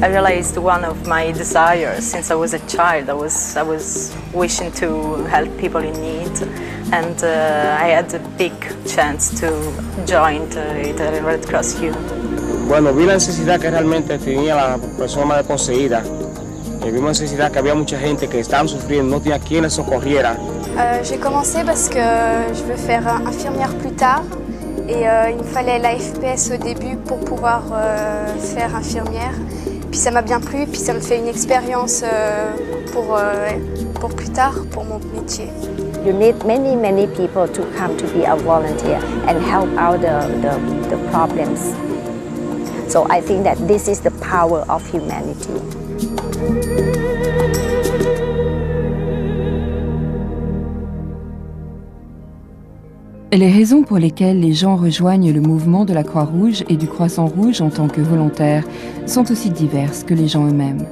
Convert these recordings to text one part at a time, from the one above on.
I realized one of my desires since I was a child. I was wishing to help people in need, and I had a big chance to join the Red Cross Youth. Bueno, vi la necesidad que realmente tenía la persona más desposeída. Vi una necesidad que había mucha gente que estaban sufriendo, no tenía quien les socorriera. J'ai commencé parce que je veux faire infirmière plus tard et il me fallait la FPS au début pour pouvoir faire infirmière. Puis ça m'a bien plu, puis ça me fait une expérience pour plus tard, pour mon métier. You need many people to come to be a volunteer and help out the problems. So I think that this is the power of humanity. Les raisons pour lesquelles les gens rejoignent le mouvement de la Croix-Rouge et du Croissant-Rouge en tant que volontaires sont aussi diverses que les gens eux-mêmes.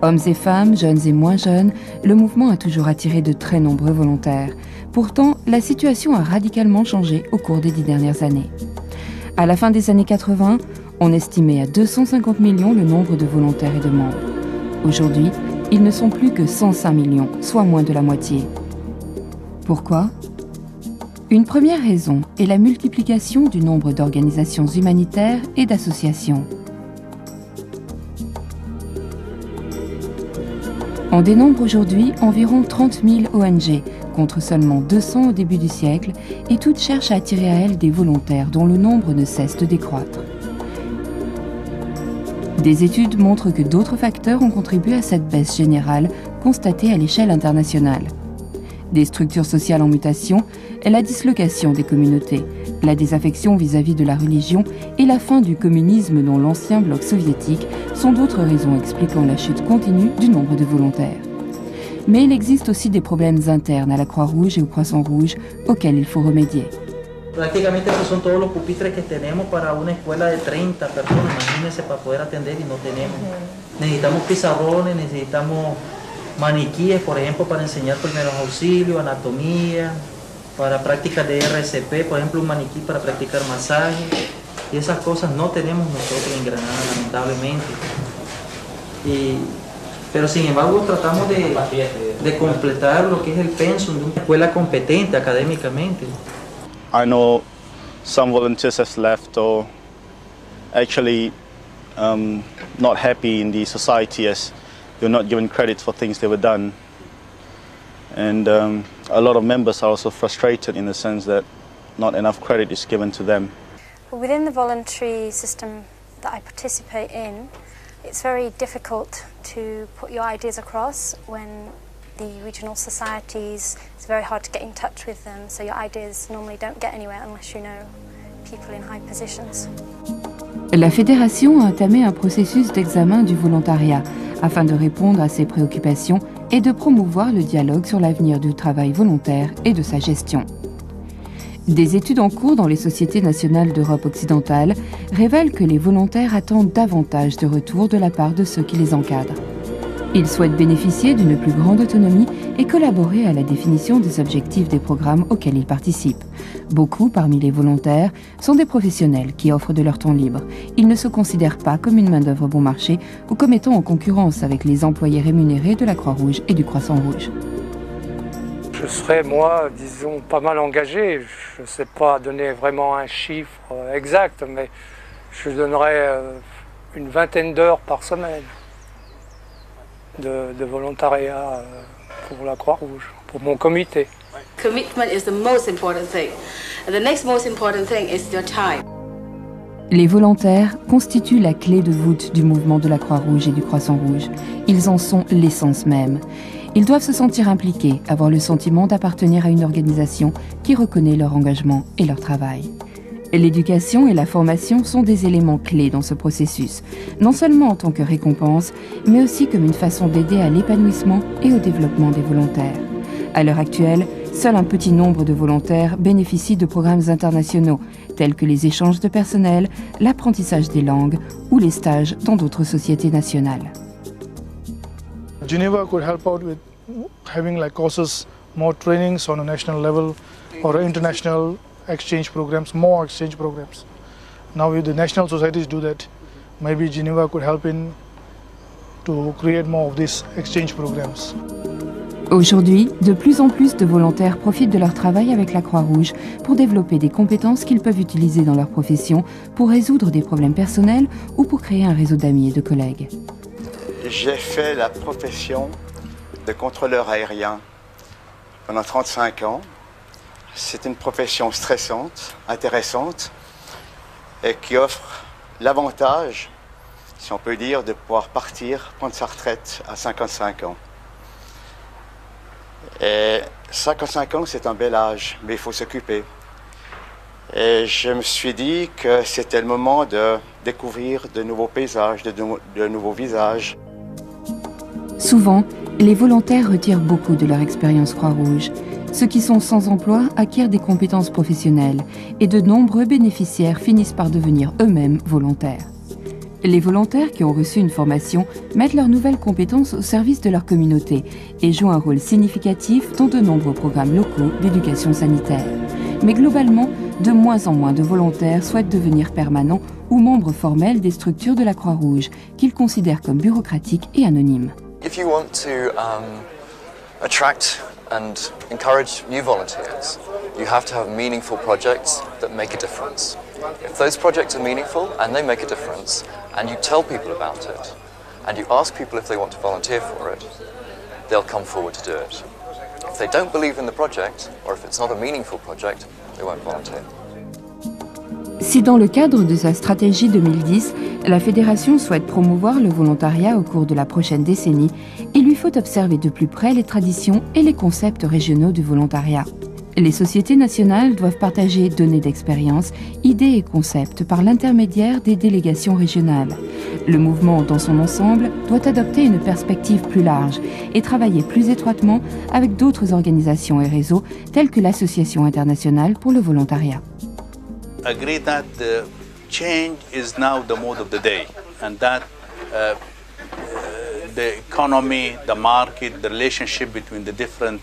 Hommes et femmes, jeunes et moins jeunes, le mouvement a toujours attiré de très nombreux volontaires. Pourtant, la situation a radicalement changé au cours des 10 dernières années. À la fin des années 80, on estimait à 250 millions le nombre de volontaires et de membres. Aujourd'hui, ils ne sont plus que 105 millions, soit moins de la moitié. Pourquoi ? Une première raison est la multiplication du nombre d'organisations humanitaires et d'associations. On dénombre aujourd'hui environ 30 000 ONG, contre seulement 200 au début du siècle, et toutes cherchent à attirer à elles des volontaires dont le nombre ne cesse de décroître. Des études montrent que d'autres facteurs ont contribué à cette baisse générale constatée à l'échelle internationale. Des structures sociales en mutation, la dislocation des communautés, la désaffection vis-à-vis de la religion et la fin du communisme dans l'ancien bloc soviétique sont d'autres raisons expliquant la chute continue du nombre de volontaires. Mais il existe aussi des problèmes internes à la Croix-Rouge et au Croissant-Rouge auxquels il faut remédier. Prácticamente estos son todos los pupitres que tenemos para una escuela de 30 personas, imagínense, para poder atender y no tenemos. Necesitamos pizarrones, necesitamos maniquíes, por ejemplo, para enseñar primeros auxilios, anatomía, para prácticas de RCP, por ejemplo, un maniquí para practicar masaje. Y esas cosas no tenemos nosotros en Granada, lamentablemente. Pero sin embargo tratamos de completar lo que es el pensum de una escuela competente académicamente. I know some volunteers have left or actually not happy in the society as you're not given credit for things that were done. And a lot of members are also frustrated in the sense that not enough credit is given to them. Within the voluntary system that I participate in, it's very difficult to put your ideas across when the regional societies, it's very hard to get in touch with them, so your ideas normally don't get anywhere unless you know people in high positions. La fédération a entamé un processus d'examen du volontariat afin de répondre à ses préoccupations et de promouvoir le dialogue sur l'avenir du travail volontaire et de sa gestion. Des études en cours dans les sociétés nationales d'Europe occidentale révèlent que les volontaires attendent davantage de retours de la part de ceux qui les encadrent. Ils souhaitent bénéficier d'une plus grande autonomie et collaborer à la définition des objectifs des programmes auxquels ils participent. Beaucoup parmi les volontaires sont des professionnels qui offrent de leur temps libre. Ils ne se considèrent pas comme une main-d'œuvre bon marché ou comme étant en concurrence avec les employés rémunérés de la Croix-Rouge et du Croissant-Rouge. Je serais, moi, disons, pas mal engagé. Je ne sais pas donner vraiment un chiffre exact, mais je donnerais une vingtaine d'heures par semaine de volontariat pour la Croix-Rouge, pour mon comité. Commitment is the most important thing. And the next most important thing is your time. Les volontaires constituent la clé de voûte du mouvement de la Croix-Rouge et du Croissant-Rouge. Ils en sont l'essence même. Ils doivent se sentir impliqués, avoir le sentiment d'appartenir à une organisation qui reconnaît leur engagement et leur travail. L'éducation et la formation sont des éléments clés dans ce processus, non seulement en tant que récompense, mais aussi comme une façon d'aider à l'épanouissement et au développement des volontaires. À l'heure actuelle, seul un petit nombre de volontaires bénéficient de programmes internationaux, tels que les échanges de personnel, l'apprentissage des langues ou les stages dans d'autres sociétés nationales. Geneva could help out with having like courses, more trainings on a national level or international exchange programs, more exchange programs. Now if the national societies do that, maybe Geneva could help in to create more of these exchange programs. Aujourd'hui, de plus en plus de volontaires profitent de leur travail avec la Croix-Rouge pour développer des compétences qu'ils peuvent utiliser dans leur profession pour résoudre des problèmes personnels ou pour créer un réseau d'amis et de collègues. J'ai fait la profession de contrôleur aérien pendant 35 ans. C'est une profession stressante, intéressante et qui offre l'avantage, si on peut dire, de pouvoir partir, prendre sa retraite à 55 ans. Et 55 ans, c'est un bel âge, mais il faut s'occuper. Et je me suis dit que c'était le moment de découvrir de nouveaux paysages, de nouveaux visages. Souvent, les volontaires retirent beaucoup de leur expérience Croix-Rouge. Ceux qui sont sans emploi acquièrent des compétences professionnelles et de nombreux bénéficiaires finissent par devenir eux-mêmes volontaires. Les volontaires qui ont reçu une formation mettent leurs nouvelles compétences au service de leur communauté et jouent un rôle significatif dans de nombreux programmes locaux d'éducation sanitaire. Mais globalement, de moins en moins de volontaires souhaitent devenir permanents ou membres formels des structures de la Croix-Rouge, qu'ils considèrent comme bureaucratiques et anonymes. If you want to attract and encourage new volunteers, you have to have meaningful projects that make a difference. If those projects are meaningful and they make a difference, and you tell people about it, and you ask people if they want to volunteer for it, they'll come forward to do it. If they don't believe in the project, or if it's not a meaningful project, they won't volunteer. Si dans le cadre de sa stratégie 2010, la Fédération souhaite promouvoir le volontariat au cours de la prochaine décennie, il lui faut observer de plus près les traditions et les concepts régionaux du volontariat. Les sociétés nationales doivent partager données d'expérience, idées et concepts par l'intermédiaire des délégations régionales. Le mouvement dans son ensemble doit adopter une perspective plus large et travailler plus étroitement avec d'autres organisations et réseaux tels que l'Association internationale pour le volontariat. Agree that the change is now the mode of the day, and that the economy, the market, the relationship between the different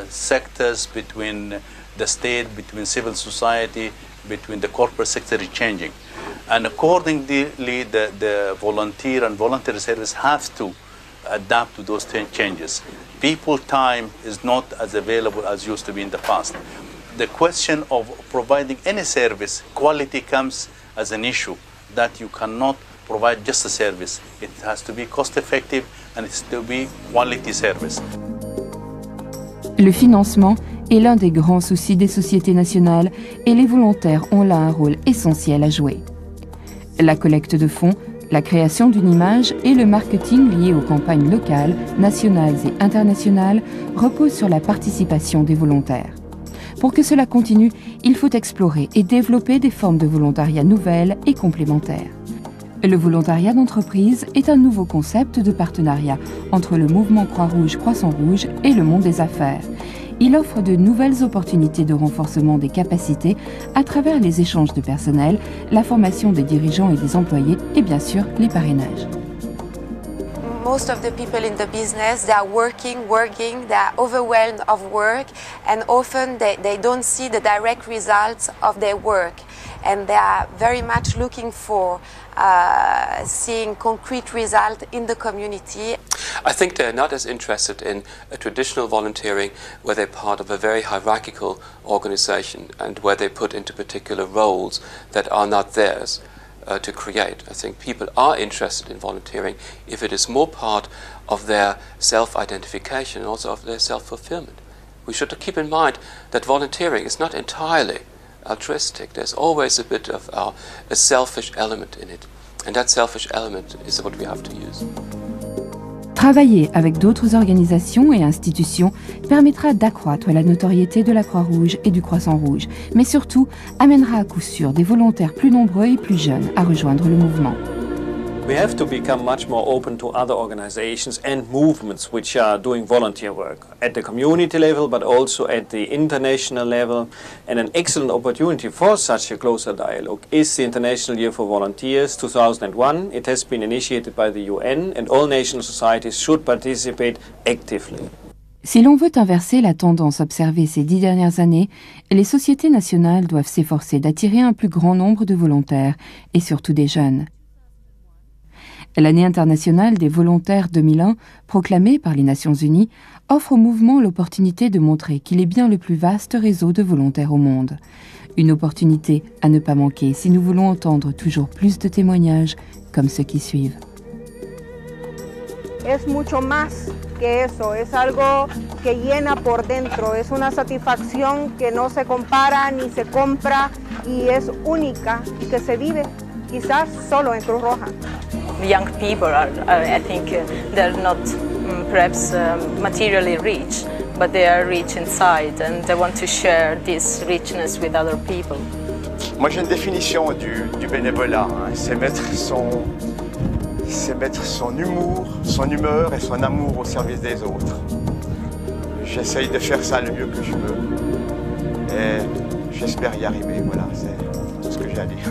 sectors, between the state, between civil society, between the corporate sector is changing. And accordingly, the volunteer and voluntary service have to adapt to those changes. People time is not as available as used to be in the past. The question of providing any service, quality comes as an issue that you cannot provide just a service. It has to be cost effective and it has to be quality service. Le financement est l'un des grands soucis des sociétés nationales et les volontaires ont là un rôle essentiel à jouer. La collecte de fonds, la création d'une image et le marketing lié aux campagnes locales, nationales et internationales reposent sur la participation des volontaires. Pour que cela continue, il faut explorer et développer des formes de volontariat nouvelles et complémentaires. Le volontariat d'entreprise est un nouveau concept de partenariat entre le mouvement Croix-Rouge, Croissant-Rouge et le monde des affaires. Il offre de nouvelles opportunités de renforcement des capacités à travers les échanges de personnel, la formation des dirigeants et des employés et bien sûr les parrainages. Most of the people in the business, they are working, they are overwhelmed of work, and often they don't see the direct results of their work. And they are very much looking for seeing concrete results in the community. I think they're not as interested in a traditional volunteering where they're part of a very hierarchical organization and where they put into particular roles that are not theirs to create. I think people are interested in volunteering if it is more part of their self-identification and also of their self-fulfillment. We should keep in mind that volunteering is not entirely altruistic. There's always a bit of a selfish element in it, and that selfish element is what we have to use. Travailler avec d'autres organisations et institutions permettra d'accroître la notoriété de la Croix-Rouge et du Croissant-Rouge, mais surtout amènera à coup sûr des volontaires plus nombreux et plus jeunes à rejoindre le mouvement. We have to become much more open to other organizations and movements which are doing volunteer work at the community level, but also at the international level. And an excellent opportunity for such a closer dialogue is the International Year for Volunteers 2001. It has been initiated by the UN, and all national societies should participate actively. Si l'on veut inverser la tendance observée ces 10 dernières années, les sociétés nationales doivent s'efforcer d'attirer un plus grand nombre de volontaires, et surtout des jeunes. L'année internationale des volontaires 2001, proclamée par les Nations Unies, offre au mouvement l'opportunité de montrer qu'il est bien le plus vaste réseau de volontaires au monde. Une opportunité à ne pas manquer si nous voulons entendre toujours plus de témoignages comme ceux qui suivent. Es mucho más que eso, es algo que llena por dentro, es una satisfacción que no se compara ni se compra y es única y que se vive quizás solo en Cruz Roja. The young people are, I think, they're not perhaps materially rich, but they are rich inside and they want to share this richness with other people. Moi j'ai une définition du bénévolat, hein. C'est mettre son humour, son humeur et son amour au service des autres. J'essaye de faire ça le mieux que je peux et j'espère y arriver, voilà, c'est tout ce que j'ai à dire.